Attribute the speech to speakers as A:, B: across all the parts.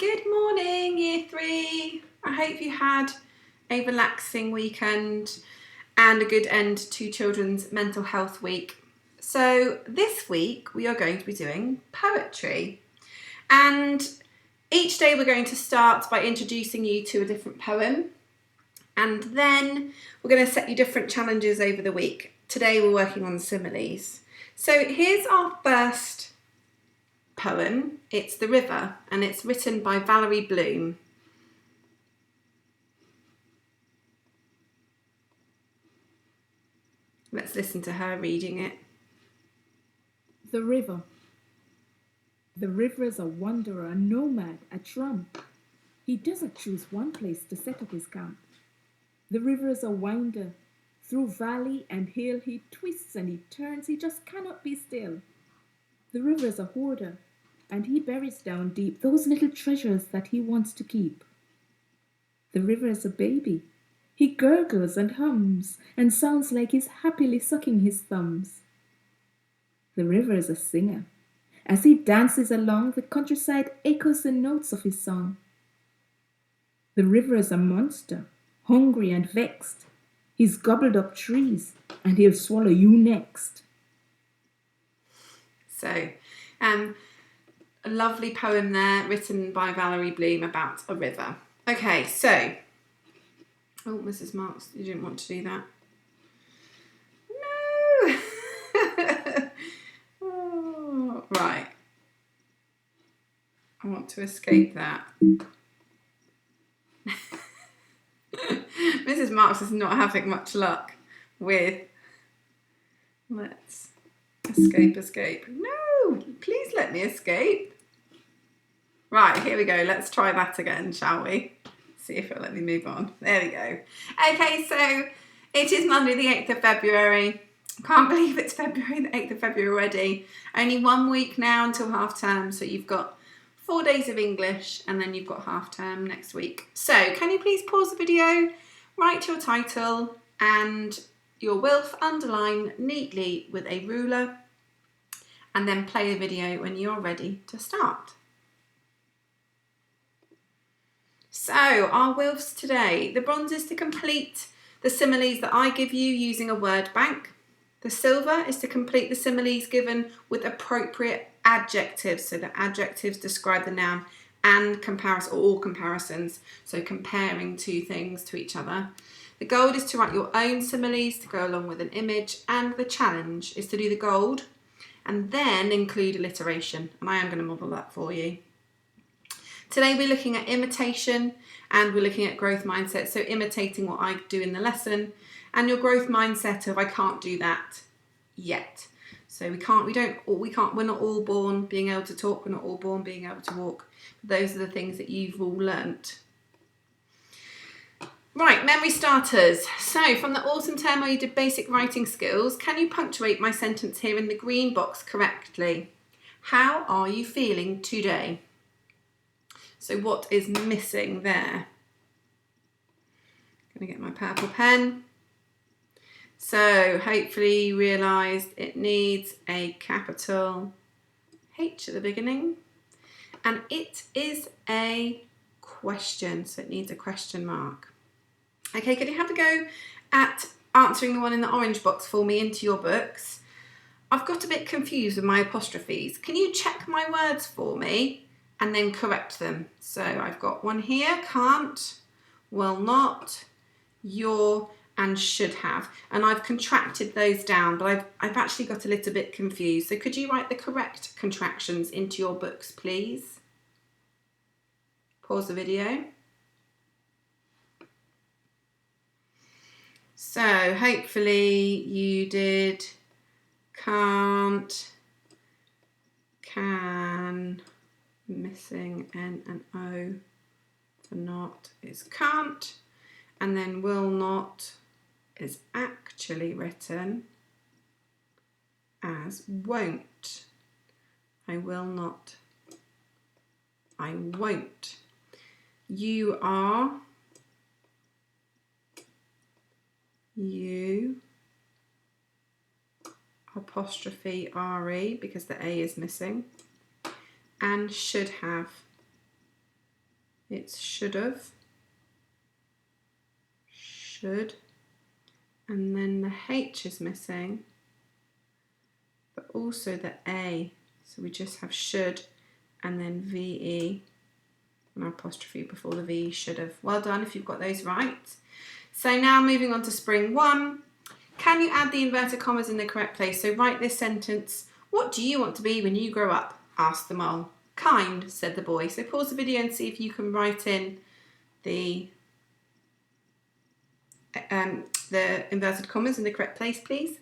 A: Good morning, Year 3. I hope you had a relaxing weekend and a good end to Children's Mental Health Week. So this week we are going to be doing poetry, and each day we're going to start by introducing you to a different poem, and then we're going to set you different challenges over the week. Today we're working on similes. So here's our first poem. It's The River, and it's written by Valerie Bloom. Let's listen to her reading it.
B: The river. The river is a wanderer, a nomad, a tramp. He doesn't choose one place to set up his camp. The river is a winder. Through valley and hill he twists and he turns, he just cannot be still. The river is a hoarder, and he buries down deep those little treasures that he wants to keep. The river is a baby. He gurgles and hums, and sounds like he's happily sucking his thumbs. The river is a singer. As he dances along, the countryside echoes the notes of his song. The river is a monster, hungry and vexed. He's gobbled up trees, and he'll swallow you next.
A: So, a lovely poem there written by Valerie Bloom about a river. Okay, so, oh, Mrs. Marks, you didn't want to do that. No! Oh, right. I want to escape that. Mrs. Marks is not having much luck with, let's escape. No, please let me escape. Right, here we go. Let's try that again, shall we? See if it'll let me move on. There we go. Okay, so it is Monday the 8th of February. Can't believe it's February, the 8th of February already. Only 1 week now until half term, so you've got 4 days of English and then you've got half term next week. So can you please pause the video, write your title and your WILF underline neatly with a ruler, and then play the video when you're ready to start. So our WILFs today, the bronze is to complete the similes that I give you using a word bank. The silver is to complete the similes given with appropriate adjectives, so the adjectives describe the noun, and comparison, or all comparisons, so comparing two things to each other. The gold is to write your own similes to go along with an image, and the challenge is to do the gold and then include alliteration, and I am going to model that for you. Today we're looking at imitation and we're looking at growth mindset, so imitating what I do in the lesson, and your growth mindset of I can't do that yet. So we're not all born being able to talk, we're not all born being able to walk. Those are the things that you've all learnt. Right, memory starters. So from the autumn term where you did basic writing skills, can you punctuate my sentence here in the green box correctly? How are you feeling today? So what is missing there? I'm going to get my purple pen. So hopefully you realised it needs a capital H at the beginning. And it is a question, so it needs a question mark. Okay, can you have a go at answering the one in the orange box for me into your books? I've got a bit confused with my apostrophes. Can you check my words for me and then correct them? So I've got one here, can't, will not, your, and should have. And I've contracted those down, but I've actually got a little bit confused. So could you write the correct contractions into your books, please? Pause the video. So hopefully you did can't, can, missing N and O for not is can't, and then will not is actually written as won't. I will not, I won't. You are, you, apostrophe RE because the A is missing, and should have. It's should have. Should. And then the H is missing, but also the A. So we just have should and then VE, an apostrophe before the V, should have. Well done if you've got those right. So now moving on to spring 1. Can you add the inverted commas in the correct place? So write this sentence. What do you want to be when you grow up? Asked the mole. Kind, said the boy. So pause the video and see if you can write in the inverted commas in the correct place, please.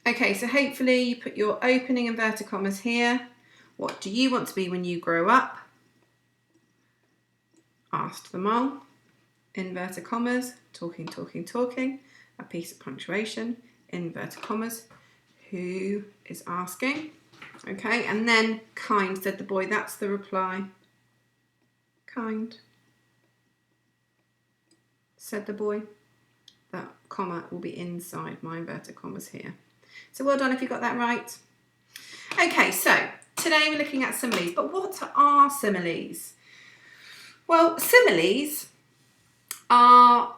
A: Okay, so hopefully you put your opening inverted commas here. What do you want to be when you grow up? Asked the mole. Inverted commas, talking, talking, talking. A piece of punctuation, inverted commas. Who is asking? Okay, and then kind, said the boy. That's the reply. Kind, said the boy. That comma will be inside my inverted commas here. So well done if you got that right. Okay, so today we're looking at similes, but what are similes? Well, similes are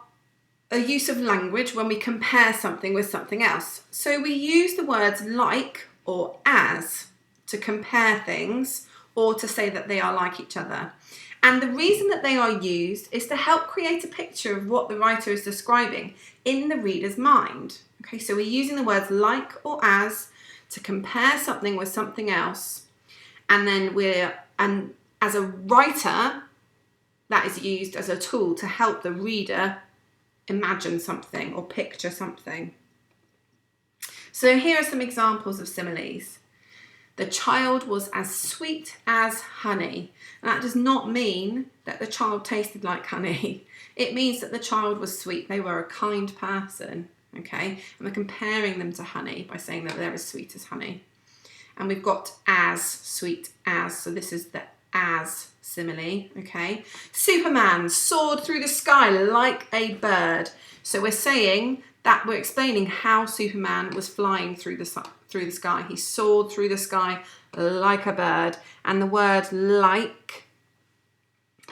A: a use of language when we compare something with something else. So we use the words like or as to compare things or to say that they are like each other. And the reason that they are used is to help create a picture of what the writer is describing in the reader's mind. Okay, so we're using the words like or as to compare something with something else. And then and as a writer, that is used as a tool to help the reader imagine something or picture something. So here are some examples of similes. The child was as sweet as honey. And that does not mean that the child tasted like honey. It means that the child was sweet. They were a kind person, okay? And we're comparing them to honey by saying that they're as sweet as honey. And we've got as, sweet as, so this is the as simile, okay? Superman soared through the sky like a bird. So we're saying that we're explaining how Superman was flying through the sky. He soared through the sky like a bird. And the word like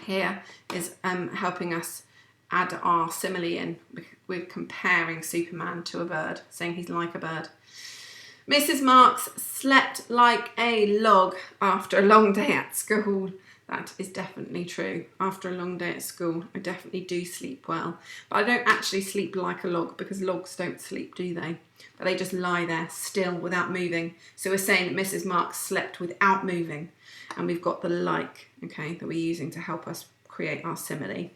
A: here is helping us add our simile in. We're comparing Superman to a bird, saying he's like a bird. Mrs. Marks slept like a log after a long day at school. That is definitely true. After a long day at school, I definitely do sleep well. But I don't actually sleep like a log because logs don't sleep, do they? But they just lie there still without moving. So we're saying that Mrs. Marks slept without moving. And we've got the like, okay, that we're using to help us create our simile.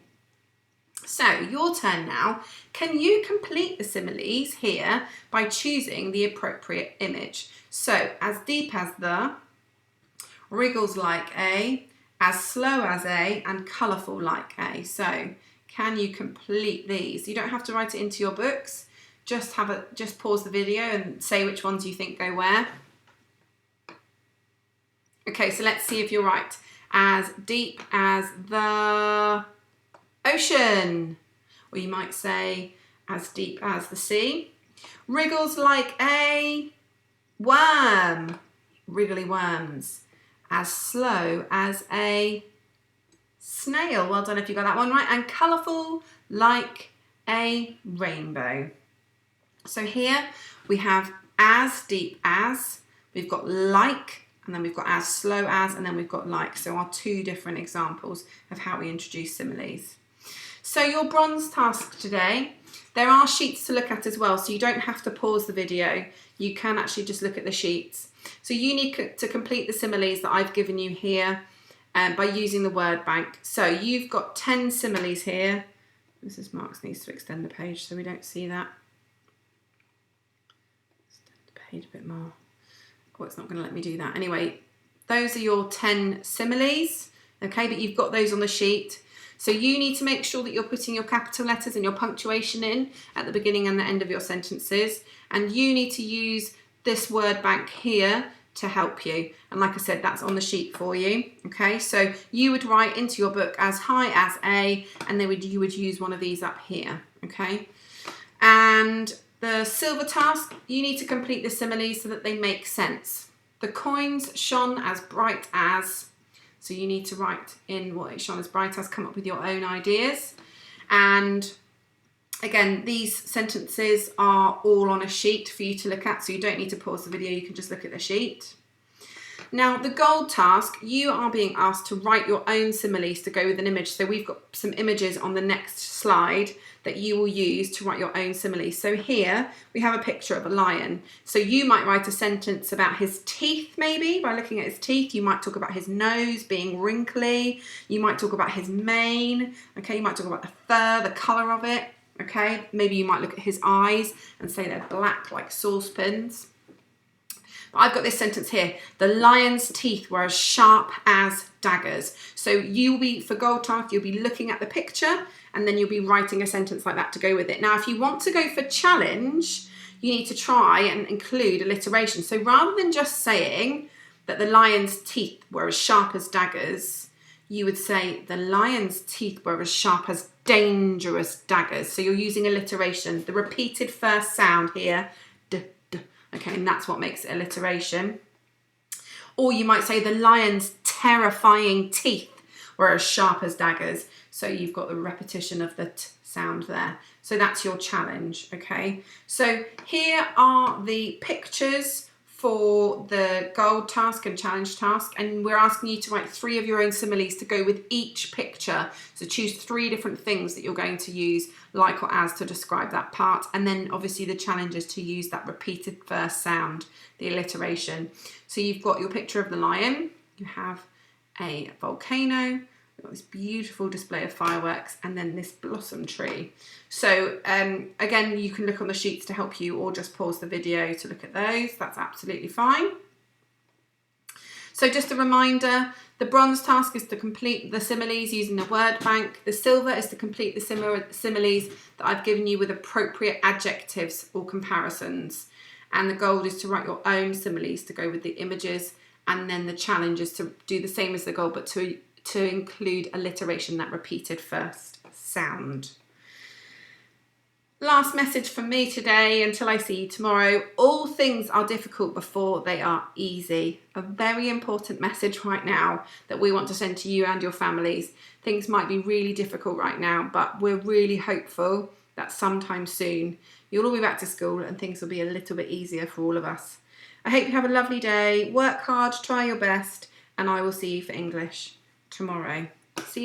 A: So your turn now. Can you complete the similes here by choosing the appropriate image? So as deep as the, wriggles like a, as slow as a, and colourful like a. So can you complete these? You don't have to write it into your books. Just pause the video and say which ones you think go where. Okay, so let's see if you're right. As deep as the ocean. Or you might say as deep as the sea. Wriggles like a worm. Wriggly worms. As slow as a snail. Well done if you got that one right. And colourful like a rainbow. So here we have as deep as, we've got like, and then we've got as slow as, and then we've got like. So our two different examples of how we introduce similes. So your bronze task today, there are sheets to look at as well, so you don't have to pause the video. You can actually just look at the sheets. So you need to complete the similes that I've given you here by using the word bank. So you've got 10 similes here. Mrs. Marks needs to extend the page so we don't see that. Extend the page a bit more. Oh, it's not going to let me do that. Anyway, those are your 10 similes, okay, but you've got those on the sheet. So you need to make sure that you're putting your capital letters and your punctuation in at the beginning and the end of your sentences. And you need to use this word bank here to help you. And like I said, that's on the sheet for you. Okay, so you would write into your book as high as A, and then you would use one of these up here. Okay, and the silver task, you need to complete the similes so that they make sense. The coins shone as bright as. So you need to write in what it shone as bright as, come up with your own ideas. And again, these sentences are all on a sheet for you to look at, so you don't need to pause the video, you can just look at the sheet. Now, the gold task, you are being asked to write your own similes to go with an image. So we've got some images on the next slide that you will use to write your own similes. So here we have a picture of a lion. So you might write a sentence about his teeth, maybe by looking at his teeth. You might talk about his nose being wrinkly. You might talk about his mane. Okay, you might talk about the fur, the colour of it. Okay, maybe you might look at his eyes and say they're black like saucepans. But I've got this sentence here. The lion's teeth were as sharp as daggers. So you'll be, for gold task, you'll be looking at the picture and then you'll be writing a sentence like that to go with it. Now, if you want to go for challenge, you need to try and include alliteration. So rather than just saying that the lion's teeth were as sharp as daggers, you would say the lion's teeth were as sharp as dangerous daggers. So you're using alliteration, the repeated first sound here, d, d, okay, and that's what makes it alliteration. Or you might say the lion's terrifying teeth were as sharp as daggers. So you've got the repetition of the t sound there. So that's your challenge, okay? So here are the pictures for the gold task and challenge task, and we're asking you to write 3 of your own similes to go with each picture. So choose 3 different things that you're going to use, like or as, to describe that part, and then obviously the challenge is to use that repeated first sound, the alliteration. So you've got your picture of the lion, you have a volcano, we've got this beautiful display of fireworks, and then this blossom tree. So again, you can look on the sheets to help you, or just pause the video to look at those. That's absolutely fine. So just a reminder, the bronze task is to complete the similes using the word bank. The silver is to complete the similes that I've given you with appropriate adjectives or comparisons. And the gold is to write your own similes to go with the images. And then the challenge is to do the same as the gold, but to include alliteration, that repeated first sound. Last message from me today, until I see you tomorrow: all things are difficult before they are easy. A very important message right now that we want to send to you and your families. Things might be really difficult right now, but we're really hopeful that sometime soon you'll all be back to school and things will be a little bit easier for all of us. I hope you have a lovely day. Work hard, try your best, and I will see you for English tomorrow. See you.